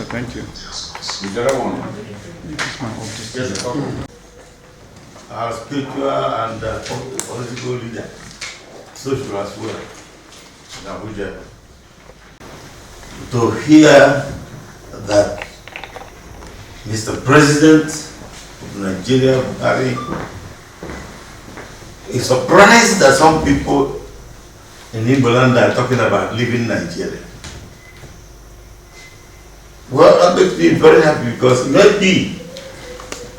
Thank you. Our spiritual and political leader, social as well, in Abuja, to hear that Mr. President of Nigeria, Buhari, is surprised that some people in Igbo land are talking about leaving Nigeria. Well, that makes me very happy because maybe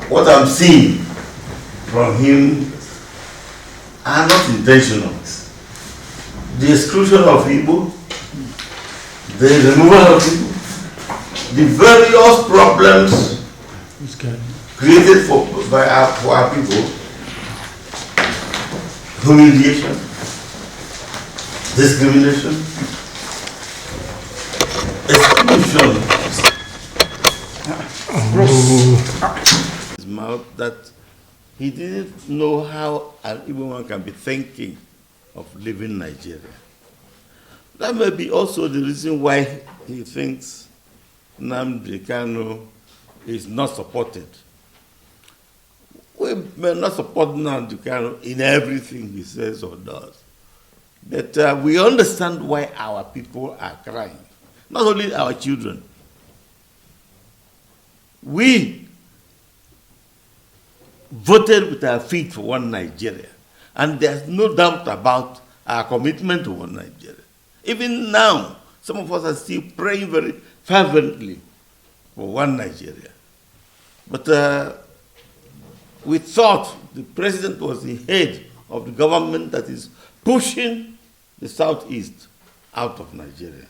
what I'm seeing from him are not intentional. The exclusion of Igbo, the removal of Igbo, the various problems created for our people, humiliation, discrimination, exclusion. His mouth that he didn't know how an Igbo man can be thinking of leaving Nigeria. That may be also the reason why he thinks Ndi Kanu is not supported. We may not support Ndi Kanu in everything he says or does, but we understand why our people are crying, not only our children. We voted with our feet for one Nigeria, and there's no doubt about our commitment to one Nigeria. Even now, some of us are still praying very fervently for one Nigeria. But we thought the president was the head of the government that is pushing the Southeast out of Nigeria.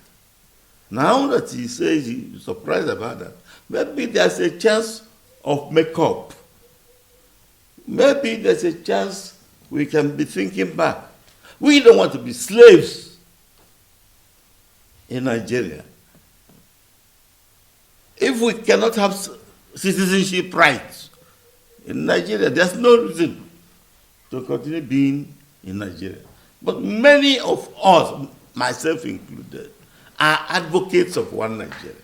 Now that he says he's surprised about that, maybe there's a chance of make-up. Maybe there's a chance we can be thinking back. We don't want to be slaves in Nigeria. If we cannot have citizenship rights in Nigeria, there's no reason to continue being in Nigeria. But many of us, myself included, are advocates of one Nigeria.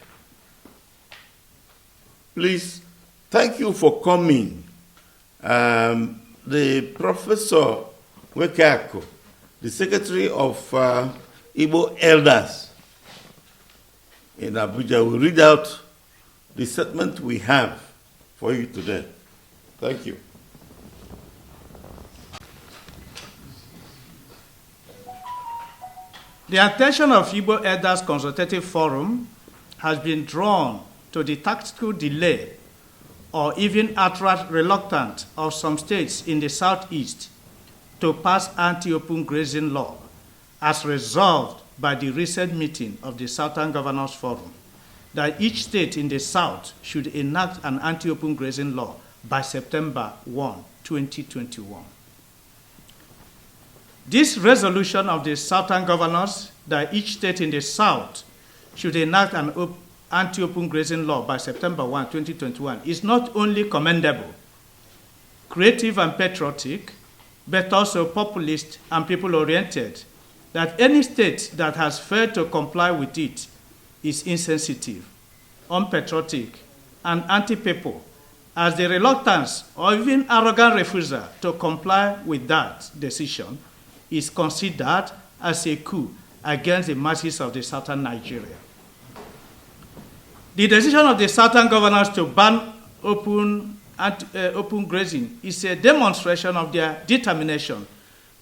Please, thank you for coming. The Professor Wekako, the Secretary of Igbo Elders in Abuja, will read out the statement we have for you today. Thank you. The attention of Igbo Elders Consultative Forum has been drawn to the tactical delay or even outright reluctance of some states in the Southeast to pass anti-open grazing law as resolved by the recent meeting of the Southern Governors Forum, that each state in the South should enact an anti-open grazing law by September 1, 2021. This resolution of the Southern Governors that each state in the South should enact an anti-open grazing law by September 1, 2021 is not only commendable, creative and patriotic, but also populist and people-oriented, that any state that has failed to comply with it is insensitive, unpatriotic, and anti-people, as the reluctance or even arrogant refusal to comply with that decision is considered as a coup against the masses of the southern Nigeria. The decision of the Southern Governors to ban open grazing is a demonstration of their determination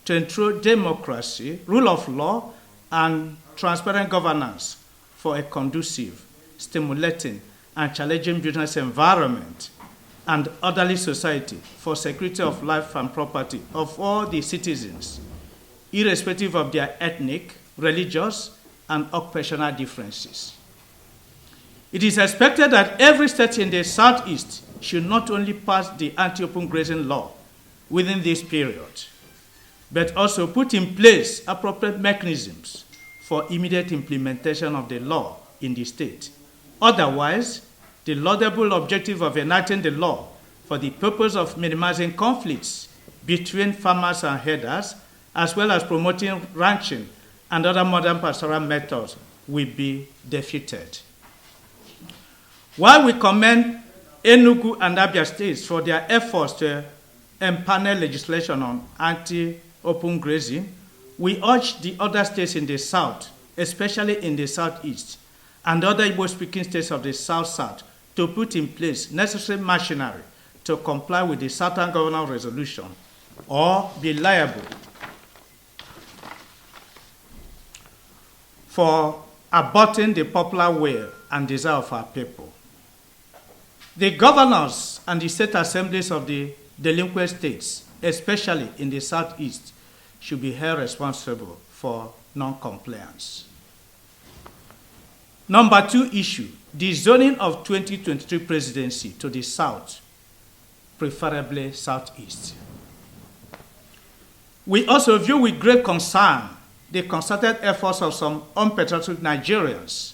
to ensure democracy, rule of law, and transparent governance for a conducive, stimulating, and challenging business environment and orderly society for security of life and property of all the citizens, irrespective of their ethnic, religious, and occupational differences. It is expected that every state in the Southeast should not only pass the anti-open grazing law within this period, but also put in place appropriate mechanisms for immediate implementation of the law in the state. Otherwise, the laudable objective of enacting the law for the purpose of minimizing conflicts between farmers and herders as well as promoting ranching and other modern pastoral methods, will be defeated. While we commend Enugu and Abia states for their efforts to empanel legislation on anti-open grazing, we urge the other states in the South, especially in the Southeast, and other Igbo-speaking states of the South-South, to put in place necessary machinery to comply with the Southern Governor Resolution or be liable for aborting the popular will and desire of our people. The governors and the state assemblies of the delinquent states, especially in the Southeast, should be held responsible for non-compliance. Number 2 issue, the zoning of 2023 presidency to the South, preferably Southeast. We also view with great concern the concerted efforts of some unpatriotic Nigerians,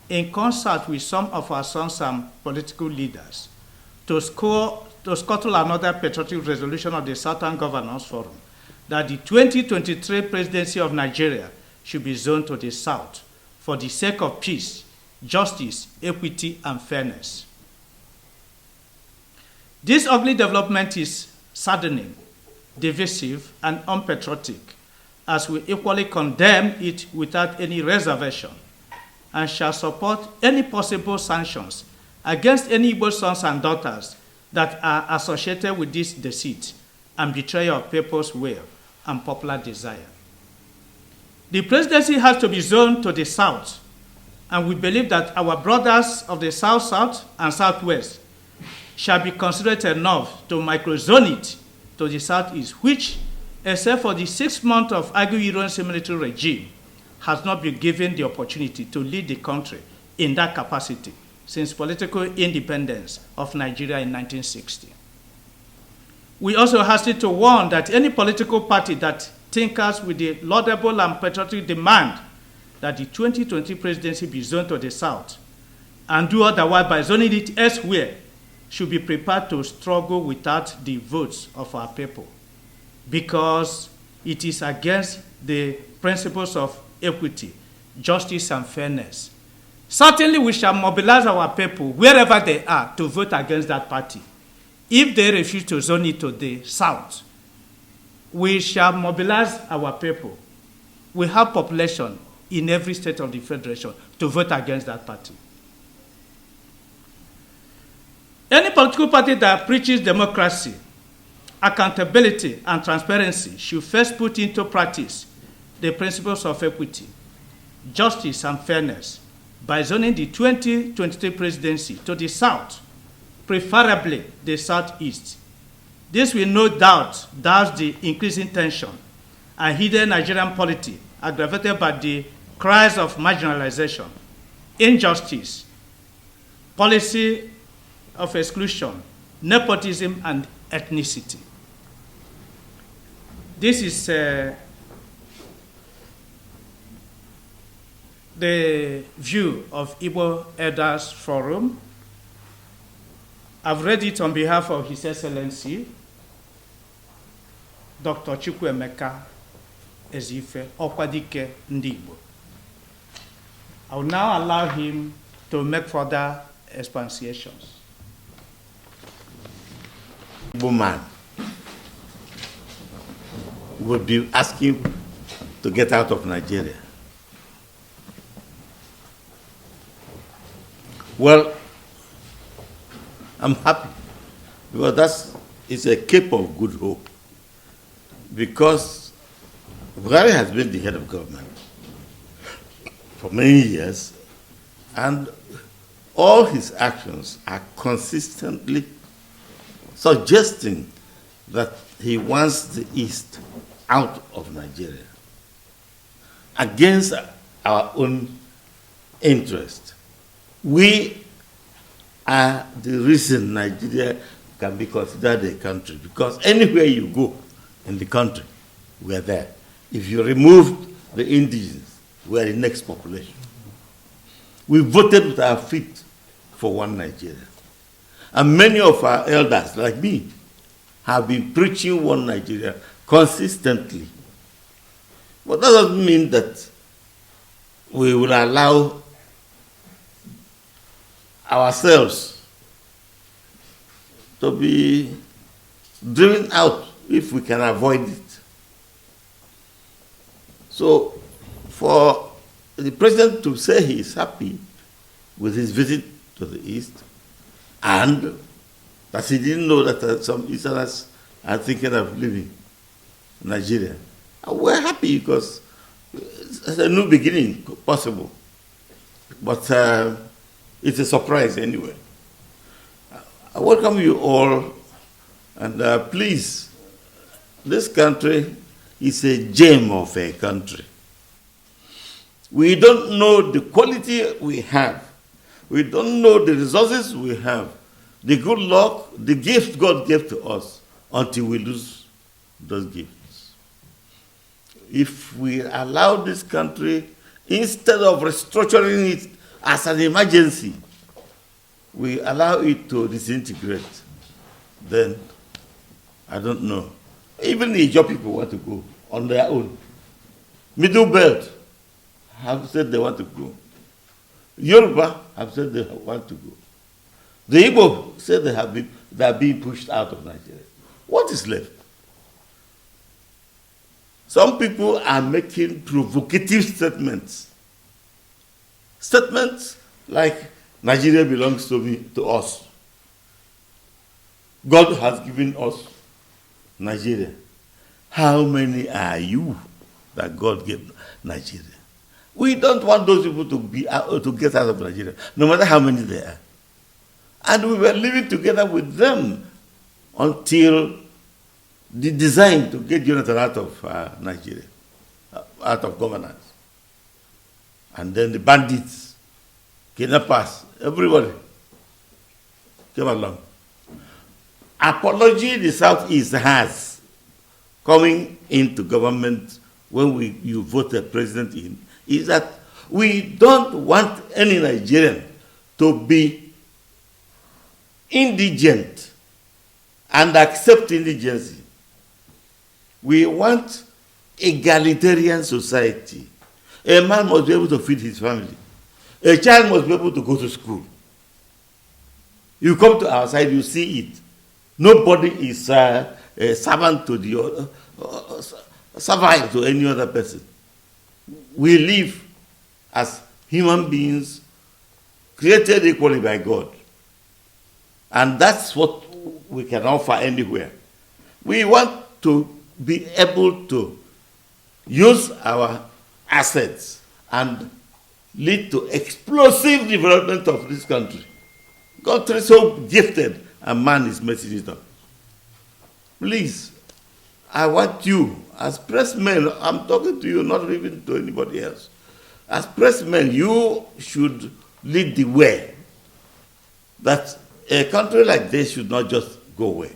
in concert with some of our sons and political leaders, to scuttle another patriotic resolution of the Southern Governors Forum that the 2023 presidency of Nigeria should be zoned to the South for the sake of peace, justice, equity, and fairness. This ugly development is saddening, divisive, and unpatriotic, as we equally condemn it without any reservation, and shall support any possible sanctions against any Igbo sons and daughters that are associated with this deceit and betrayal of people's will and popular desire. The presidency has to be zoned to the South, and we believe that our brothers of the South-South and Southwest shall be considerate enough to microzone it to the Southeast, which, except for the 6 months of Aguirre's military regime, has not been given the opportunity to lead the country in that capacity since political independence of Nigeria in 1960. We also hasten to warn that any political party that tinkers with the laudable and patriotic demand that the 2020 presidency be zoned to the South and do otherwise by zoning it elsewhere should be prepared to struggle without the votes of our people, because it is against the principles of equity, justice, and fairness. Certainly, we shall mobilize our people wherever they are to vote against that party. If they refuse to zone it to the South, we shall mobilize our people. We have population in every state of the Federation to vote against that party. Any political party that preaches democracy, accountability, and transparency should first put into practice the principles of equity, justice, and fairness by zoning the 2023 presidency to the South, preferably the Southeast. This will no doubt douse the increasing tension and hidden Nigerian polity aggravated by the cries of marginalization, injustice, policy of exclusion, nepotism, and ethnicity. This is the view of Igbo Elders Forum. I've read it on behalf of His Excellency, Dr. Chukwuemeka Ezeife Okwadike Ndi Igbo. I will now allow him to make further expansions. Igbo man would be asking to get out of Nigeria. Well, I'm happy because it's a cape of good hope, because Buhari has been the head of government for many years, and all his actions are consistently suggesting that he wants the East out of Nigeria against our own interest. We are the reason Nigeria can be considered a country, because anywhere you go in the country, we're there. If you remove the indigenous, we're the next population. We voted with our feet for one Nigeria. And many of our elders, like me, have been preaching one Nigeria consistently But that doesn't mean that we will allow ourselves to be driven out if we can avoid it. So, for the president to say he is happy with his visit to the East, and that he didn't know that some Easterners are thinking of leaving Nigeria, we're happy because it's a new beginning possible. But it's a surprise anyway. I welcome you all, and please, this country is a gem of a country. We don't know the quality we have. We don't know the resources we have, the good luck, the gift God gave to us, until we lose those gifts. If we allow this country, instead of restructuring it as an emergency, we allow it to disintegrate, then I don't know. Even the Igbo people want to go on their own. Middle Belt have said they want to go. Yoruba have said they want to go. The Igbo said they are being pushed out of Nigeria. What is left? Some people are making provocative statements. Statements like, Nigeria belongs to us. God has given us Nigeria. How many are you that God gave Nigeria? We don't want those people to get out of Nigeria, no matter how many they are. And we were living together with them until the design to get Jonathan out of Nigeria, out of governance. And then the bandits, kidnappers, everybody came along. Apology the Southeast has coming into government when you vote a president in is that we don't want any Nigerian to be indigent and accept indigency. We want egalitarian society. A man must be able to feed his family. A child must be able to go to school. You come to our side, you see it. Nobody is a servant to the other, servile to any other person. We live as human beings created equally by God. And that's what we can offer anywhere. We want to be able to use our assets and lead to explosive development of this country. Country is so gifted, and man is messing it up. Please, I want you, as pressmen, I'm talking to you, not even to anybody else. As pressmen, you should lead the way. That a country like this should not just go away.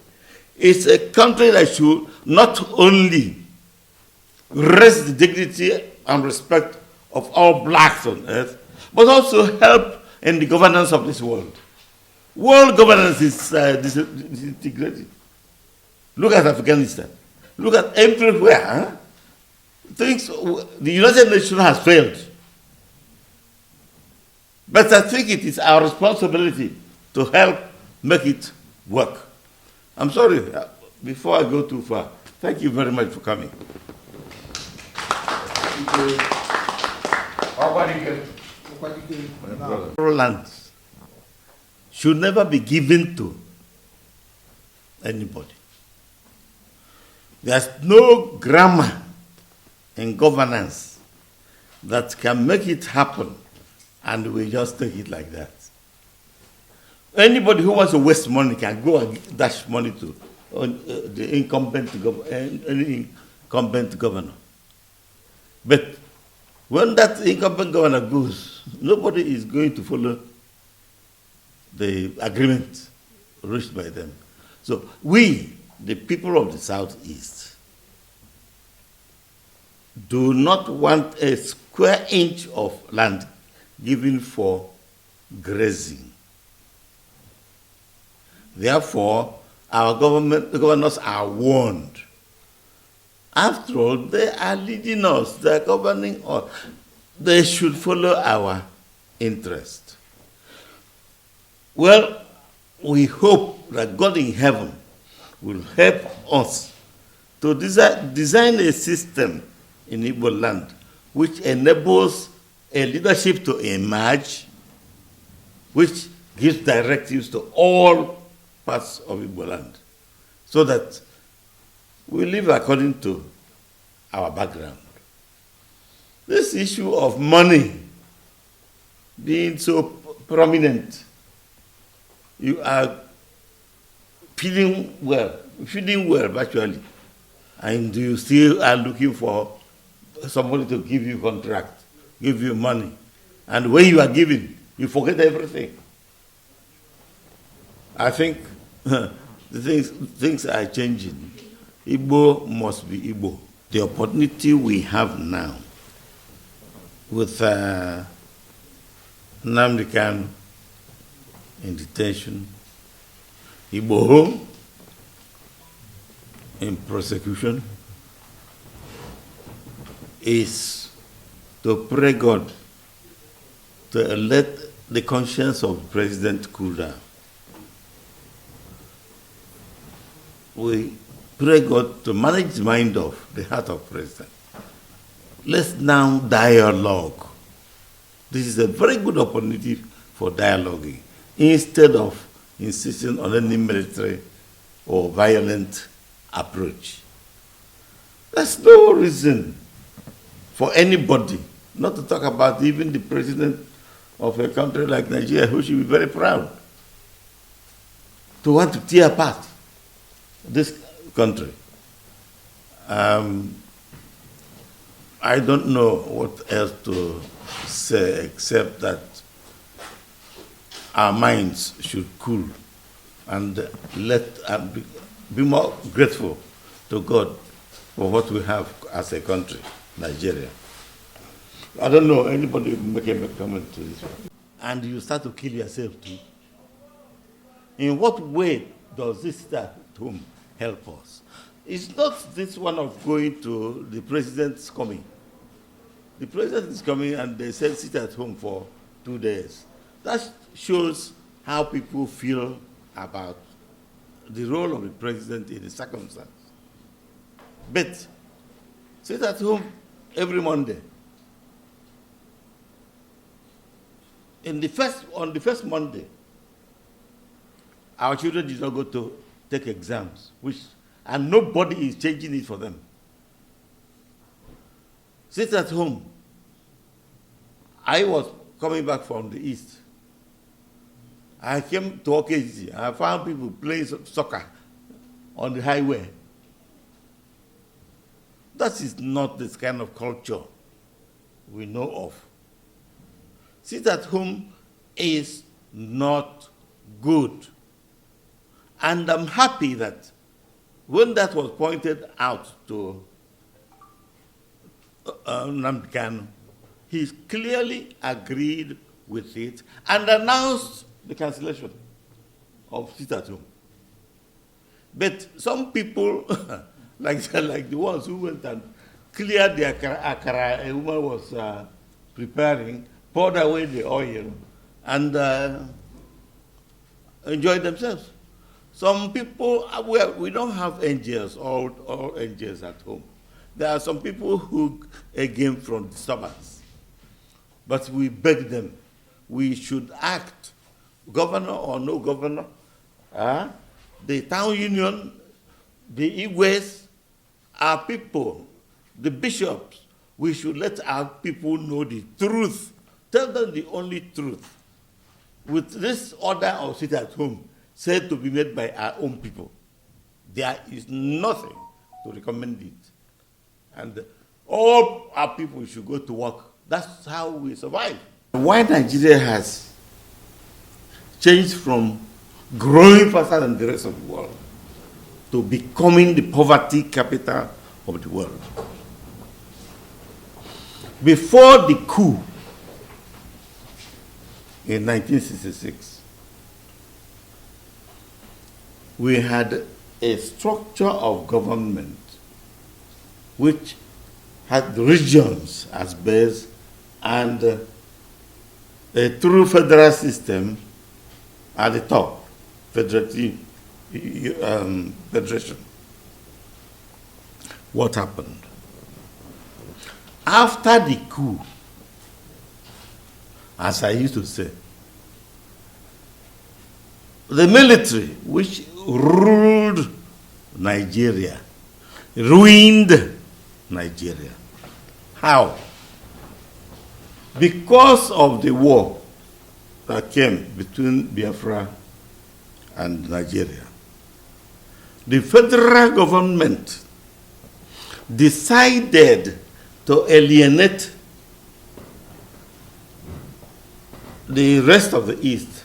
It's a country that should not only raise the dignity and respect of all blacks on earth, but also help in the governance of this world. World governance is disintegrated. Look at Afghanistan. Look at everywhere. Huh? The United Nations has failed. But I think it is our responsibility to help make it work. I'm sorry, before I go too far, thank you very much for coming. Lands should never be given to anybody. There's no grammar in governance that can make it happen, and we just take it like that. Anybody who wants to waste money can go and dash money to the incumbent governor. But when that incumbent governor goes, nobody is going to follow the agreement reached by them. So we, the people of the Southeast, do not want a square inch of land given for grazing. Therefore, our governors are warned After all, they are leading us, they are governing us. They should follow our interest. Well, we hope that God in heaven will help us to design a system in Igbo land which enables a leadership to emerge, which gives directives to all parts of Igbo land, so that we live according to our background. This issue of money being so prominent, you are feeding well virtually, and you still are looking for somebody to give you contract, give you money, and when you are giving, you forget everything. I think things are changing. Igbo must be Igbo. The opportunity we have now with Nnamdi Kanu in detention, Igboho in prosecution, is to pray God to let the conscience of the president cool down. We pray God to manage the mind of the heart of the president. Let's now dialogue. This is a very good opportunity for dialoguing instead of insisting on any military or violent approach. There's no reason for anybody, not to talk about even the president of a country like Nigeria, who should be very proud, to want to tear apart this country. I don't know what else to say except that our minds should cool and be more grateful to God for what we have as a country, Nigeria. I don't know, anybody making a comment to this? And you start to kill yourself too. In what way does this at home help us? It's not this one of going to the president's coming. The president is coming and they said sit at home for 2 days. That shows how people feel about the role of the president in the circumstance. But sit at home every Monday. On the first Monday, our children did not go to take exams, and nobody is changing it for them. Sit at home. I was coming back from the east. I came to OKC. I found people playing soccer on the highway. That is not this kind of culture we know of. Sit at home is not good. And I'm happy that when that was pointed out to Nnamdi Kanu, he clearly agreed with it and announced the cancellation of sit at home. But some people, like the ones who went and cleared the akara a woman was preparing, poured away the oil, and enjoyed themselves. Some people, we don't have angels, all angels at home. There are some people who again from disturbance. But we beg them, we should act, governor or no governor, the town union, the Igwes, our people, the bishops, we should let our people know the truth. Tell them the only truth. With this order of sit at home said to be made by our own people, there is nothing to recommend it. And all our people should go to work. That's how we survive. Why Nigeria has changed from growing faster than the rest of the world to becoming the poverty capital of the world. Before the coup in 1966, we had a structure of government which had regions as base and a true federal system at the top, federative federation. What happened? After the coup, as I used to say, the military, which ruled Nigeria, ruined Nigeria. How? Because of the war that came between Biafra and Nigeria. The federal government decided to alienate the rest of the East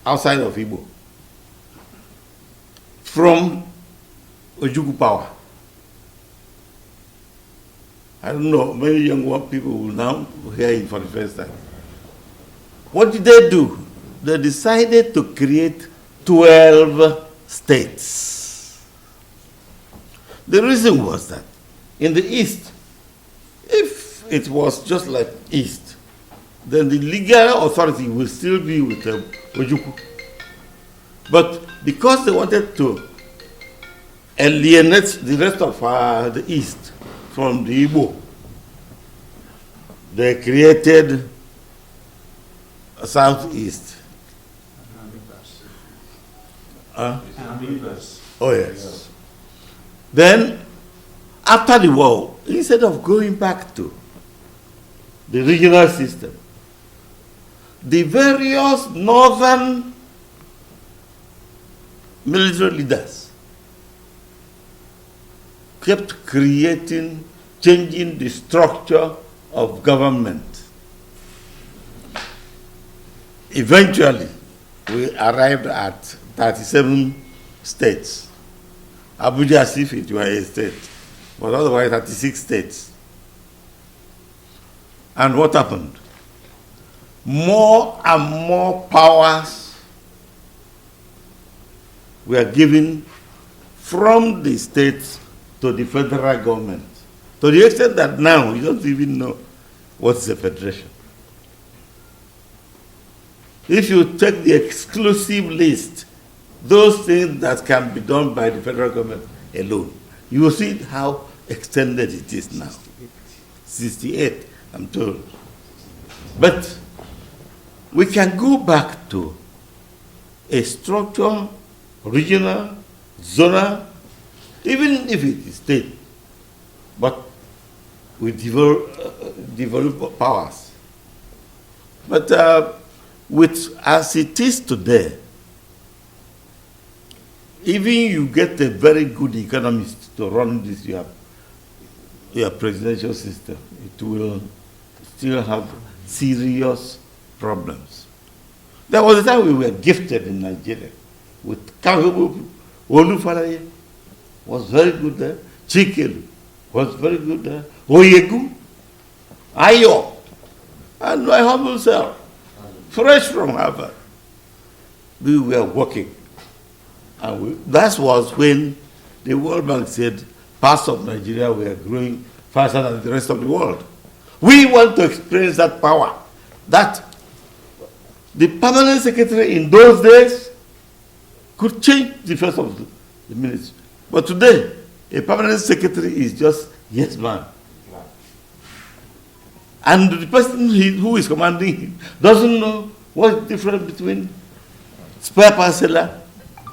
outside of Igbo from Ojukwu power. I don't know, many young people will now hear it for the first time. What did they do? They decided to create 12 states. The reason was that in the East, if it was just like East, then the legal authority will still be with Ojukwu. But because they wanted to alienate the rest of the East from the Igbo, they created a Southeast. Oh yes. Then, after the war, instead of going back to the regional system, the various northern military leaders kept creating, changing the structure of government. Eventually, we arrived at 37 states. Abuja, as if it were a state, but otherwise 36 states. And what happened? More and more powers were given from the states to the federal government, to the extent that now you don't even know what is a federation. If you take the exclusive list, those things that can be done by the federal government alone, you will see how extended it is now. 68, I'm told. But we can go back to a structure, regional, zonal, even if it is state, but with develop powers. But with as it is today, even you get a very good economist to run this your presidential system, it will still have serious problems. There was a time we were gifted in Nigeria with Kahubu, Olufalaye was very good there, Chikelu was very good there, Oyegu, Ayo, and my humble self, fresh from Harvard. We were working. And that was when the World Bank said parts of Nigeria were growing faster than the rest of the world. We want to experience that power. That the permanent secretary in those days could change the face of the ministry. But today, a permanent secretary is just yes man. And the person who is commanding him doesn't know what's the difference between spare parceller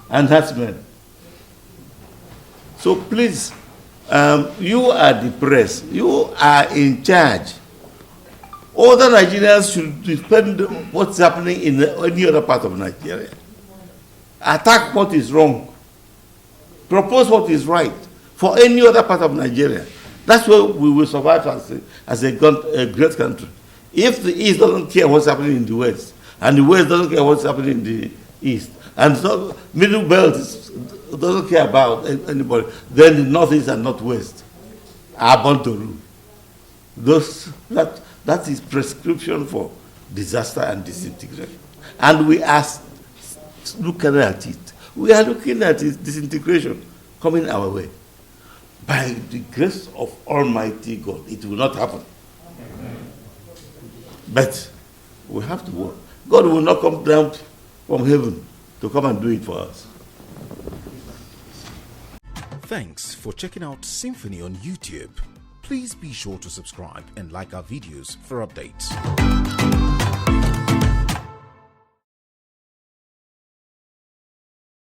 and herdsmen. So please, you are the press. You are in charge. Other Nigerians should defend what's happening in any other part of Nigeria. Attack what is wrong. Propose what is right for any other part of Nigeria. That's where we will survive as a great country. If the East doesn't care what's happening in the West, and the West doesn't care what's happening in the East, and so Middle Belt doesn't care about anybody, then the Northeast and Northwest are bound to rule. That is prescription for disaster and disintegration. And we are looking at it. We are looking at disintegration coming our way. by the grace of Almighty God, it will not happen. But we have to work. God will not come down from heaven to come and do it for us. Thanks for checking out SYMFONI on YouTube. Please be sure to subscribe and like our videos for updates.